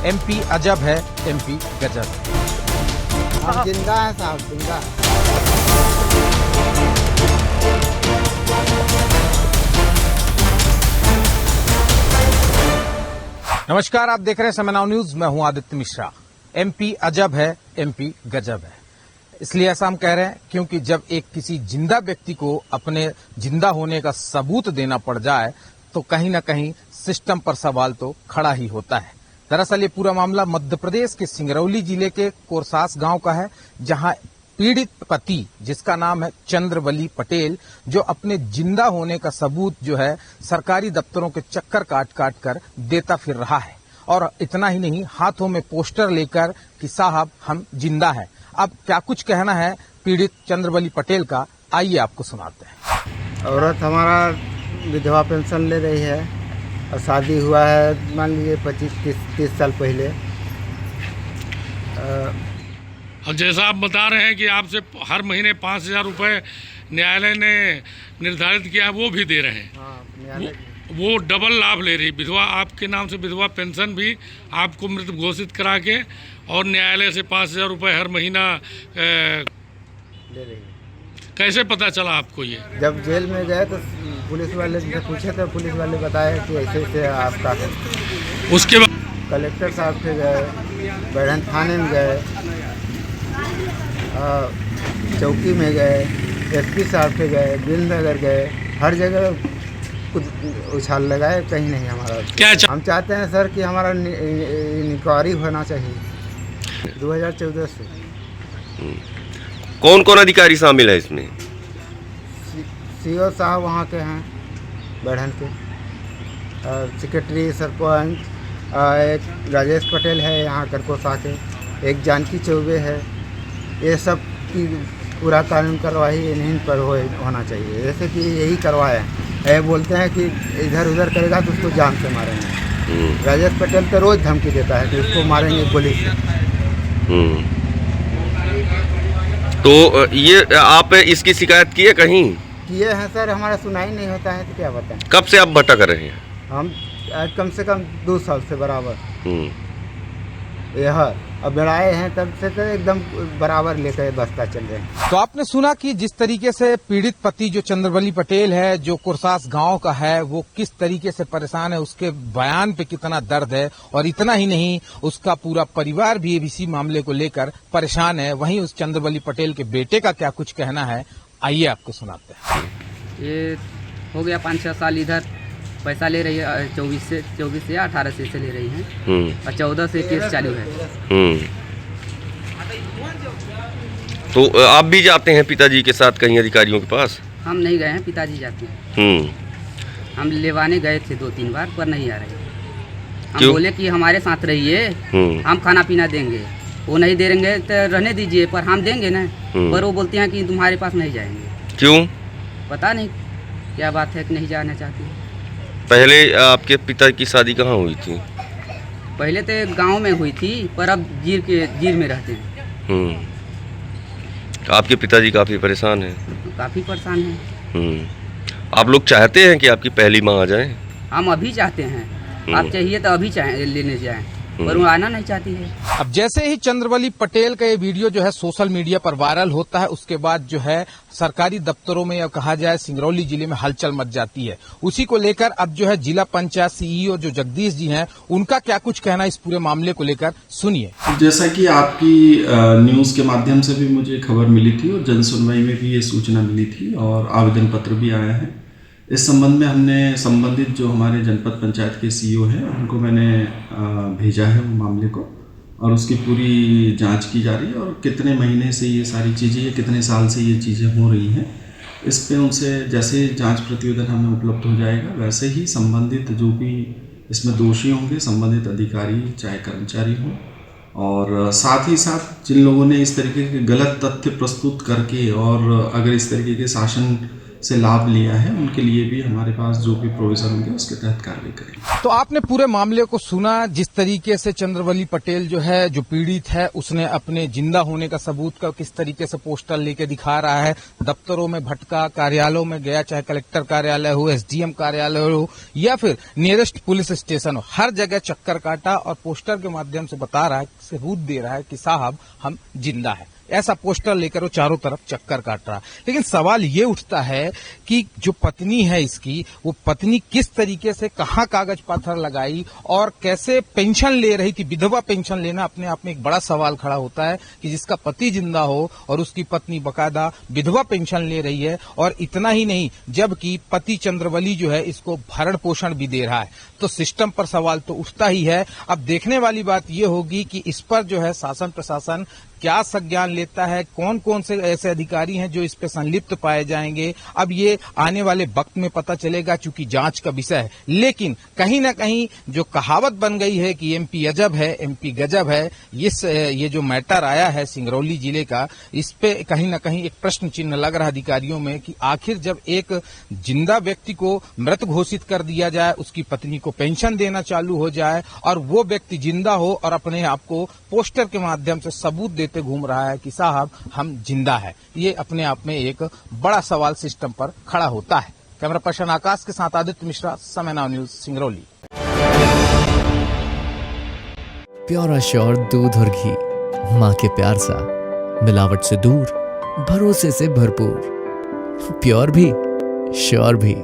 MP अजब है, MP गजब है। हम जिंदा हैं साहब, जिंदा। नमस्कार, आप देख रहे हैं समय नाउ न्यूज। मैं हूं आदित्य मिश्रा। एमपी अजब है, एमपी गजब है। इसलिए ऐसा हम कह रहे हैं क्योंकि जब एक किसी जिंदा व्यक्ति को अपने जिंदा होने का सबूत देना पड़ जाए तो कहीं ना कहीं सिस्टम पर सवाल तो खड़ा ही होता है। दरअसल ये पूरा मामला मध्य प्रदेश के सिंगरौली जिले के कोरसास गांव का है, जहां पीड़ित पति, जिसका नाम है चंद्रवली पटेल, जो अपने जिंदा होने का सबूत जो है सरकारी दफ्तरों के चक्कर काट काट कर देता फिर रहा है। और इतना ही नहीं, हाथों में पोस्टर लेकर कि साहब हम जिंदा हैं। अब क्या कुछ कहना है पीड़ित चंद्रवली पटेल का, आइए आपको सुनाते हैं। औरत हमारा विधवा पेंशन ले रही है और शादी हुआ है मान लीजिए 25-30 साल पहले। और जैसा आप बता रहे हैं कि आपसे हर महीने 5,000 रुपये न्यायालय ने निर्धारित किया है, वो भी दे रहे हैं। हाँ, वो डबल लाभ ले रही विधवा, आपके नाम से विधवा पेंशन भी आपको मृत घोषित करा के और न्यायालय से 5,000 रुपये हर महीना ले रही है। कैसे पता चला आपको ये? जब जेल में गए तो पुलिस वाले से पूछे तो पुलिस वाले बताए कि ऐसे ऐसे आपका है। उसके बाद कलेक्टर साहब के गए, बैरन थाने में गए, चौकी में गए, एसपी साहब के गए, बिलनगर गए, हर जगह कुछ उछाल लगाए, कहीं नहीं हमारा। क्या हम चाहते हैं सर कि हमारा इंक्वायरी होना चाहिए 2014 से। कौन कौन अधिकारी शामिल है इसमें? सीओ साहब वहाँ के हैं बढ़न के, और सेक्रेटरी, सरपंच, एक राजेश पटेल है यहाँ करकोसा के, एक जानकी चौबे है। ये सब की पूरा कानून कार्रवाई इन्हीं पर होना चाहिए, जैसे कि यही करवाए हैं। बोलते हैं कि इधर उधर करेगा तो उसको जान से मारेंगे। राजेश पटेल तो रोज़ धमकी देता है कि उसको मारेंगे गोली से। तो ये आप इसकी शिकायत की है कहीं? किए हैं सर, हमारा सुनाई नहीं होता है तो क्या बताएं। कब से आप भटक रहे हैं? हम कम से कम 2 साल से बराबर यह अब लड़ाए हैं, तब से तो एकदम बराबर लेकर बसता चल रहे हैं। तो आपने सुना कि जिस तरीके से पीड़ित पति जो चंद्रवली पटेल है, जो कोरसास गांव का है, वो किस तरीके से परेशान है, उसके बयान पे कितना दर्द है। और इतना ही नहीं, उसका पूरा परिवार भी इसी मामले को लेकर परेशान है। वहीं उस चंद्रवली पटेल के बेटे का क्या कुछ कहना है, आइए आपको सुनाते हैं। ये हो गया 5-6 साल इधर पैसा ले रही है, 24 से या 18 से ले रही हैं, और 14 से केस चालू है। तो आप भी जाते हैं पिताजी के साथ कहीं अधिकारियों के पास? हम नहीं गए हैं, पिताजी जाते हैं। हम लेवाने गए थे 2-3 बार, पर नहीं आ रहे। हम बोले कि हमारे साथ रहिए, हम खाना पीना देंगे। वो नहीं देंगे तो रहने दीजिए, पर हम देंगे ना। पर वो बोलते हैं कि तुम्हारे पास नहीं जाएंगे। क्यों? पता नहीं क्या बात है कि नहीं जाना चाहती। पहले आपके पिता की शादी कहाँ हुई थी? पहले तो गांव में हुई थी, पर अब जीर में रहते हैं। आपके पिताजी काफी परेशान हैं? काफी परेशान हैं। आप लोग चाहते हैं कि आपकी पहली माँ आ जाए? हम अभी चाहते हैं, आप चाहिए तो अभी लेने जाएं, पर वो आना नहीं चाहती है। अब जैसे ही चंद्रवली पटेल का ये वीडियो जो है सोशल मीडिया पर वायरल होता है, उसके बाद जो है सरकारी दफ्तरों में या कहा जाए सिंगरौली जिले में हलचल मच जाती है। उसी को लेकर अब जो है जिला पंचायत सीईओ जो जगदीश जी हैं, उनका क्या कुछ कहना इस पूरे मामले को लेकर, सुनिए। जैसा कि आपकी न्यूज़ के माध्यम से भी मुझे खबर मिली थी और जन सुनवाई में भी ये सूचना मिली थी और आवेदन पत्र भी आया है। इस संबंध में हमने संबंधित जो हमारे जनपद पंचायत के सीईओ हैं उनको मैंने भेजा है वो मामले को, और उसकी पूरी जांच की जा रही है। और कितने महीने से ये सारी चीज़ें, कितने साल से ये चीज़ें हो रही हैं, इस पे उनसे जैसे जांच प्रतिवेदन हमें उपलब्ध हो जाएगा, वैसे ही संबंधित जो भी इसमें दोषी होंगे, संबंधित अधिकारी चाहे कर्मचारी हों, और साथ ही साथ जिन लोगों ने इस तरीके के गलत तथ्य प्रस्तुत करके और अगर इस तरीके के शासन से लाभ लिया है उनके लिए भी हमारे पास जो भी प्रोविजन होंगे उसके तहत कार्रवाई करेंगे। तो आपने पूरे मामले को सुना, जिस तरीके से चंद्रवली पटेल जो है, जो पीड़ित है, उसने अपने जिंदा होने का सबूत का किस तरीके से पोस्टर लेके दिखा रहा है, दफ्तरों में भटका, कार्यालयों में गया, चाहे कलेक्टर कार्यालय हो, एसडीएम कार्यालय हो या फिर नियरेस्ट पुलिस स्टेशन हो, हर जगह चक्कर काटा और पोस्टर के माध्यम से बता रहा है, सबूत दे रहा है कि साहब हम जिंदा है। ऐसा पोस्टर लेकर वो चारों तरफ चक्कर काट रहा। लेकिन सवाल ये उठता है कि जो पत्नी है इसकी, वो पत्नी किस तरीके से कहां कागज पत्थर लगाई और कैसे पेंशन ले रही थी। विधवा पेंशन लेना अपने आप में एक बड़ा सवाल खड़ा होता है कि जिसका पति जिंदा हो और उसकी पत्नी बकायदा विधवा पेंशन ले रही है, और इतना ही नहीं, जबकि पति चंद्रवली जो है इसको भरण पोषण भी दे रहा है, तो सिस्टम पर सवाल तो उठता ही है। अब देखने वाली बात यह होगी कि इस पर जो है शासन प्रशासन क्या संज्ञान लेता है, कौन कौन से ऐसे अधिकारी हैं जो इस पे संलिप्त पाए जाएंगे। अब ये आने वाले वक्त में पता चलेगा, चूंकि जांच का विषय है। लेकिन कहीं ना कहीं जो कहावत बन गई है कि एमपी अजब है, एमपी गजब है, ये जो मैटर आया है सिंगरौली जिले का, इस पे कहीं ना कहीं एक प्रश्न चिन्ह लग रहा है अधिकारियों में कि आखिर जब एक जिंदा व्यक्ति को मृत घोषित कर दिया जाए, उसकी पत्नी को पेंशन देना चालू हो जाए और वो व्यक्ति जिंदा हो और अपने आप को पोस्टर के माध्यम से सबूत देते घूम रहा है कि साहब हम जिंदा है, ये अपने आप में एक बड़ा सवाल सिस्टम पर खड़ा होता है। कैमरा पर्सन आकाश के साथ आदित्य मिश्रा, समय now news, Singrauli. Pure sure दूध और घी, माँ के प्यार सा, मिलावट से दूर, भरोसे से भरपूर, प्योर भी श्योर भी।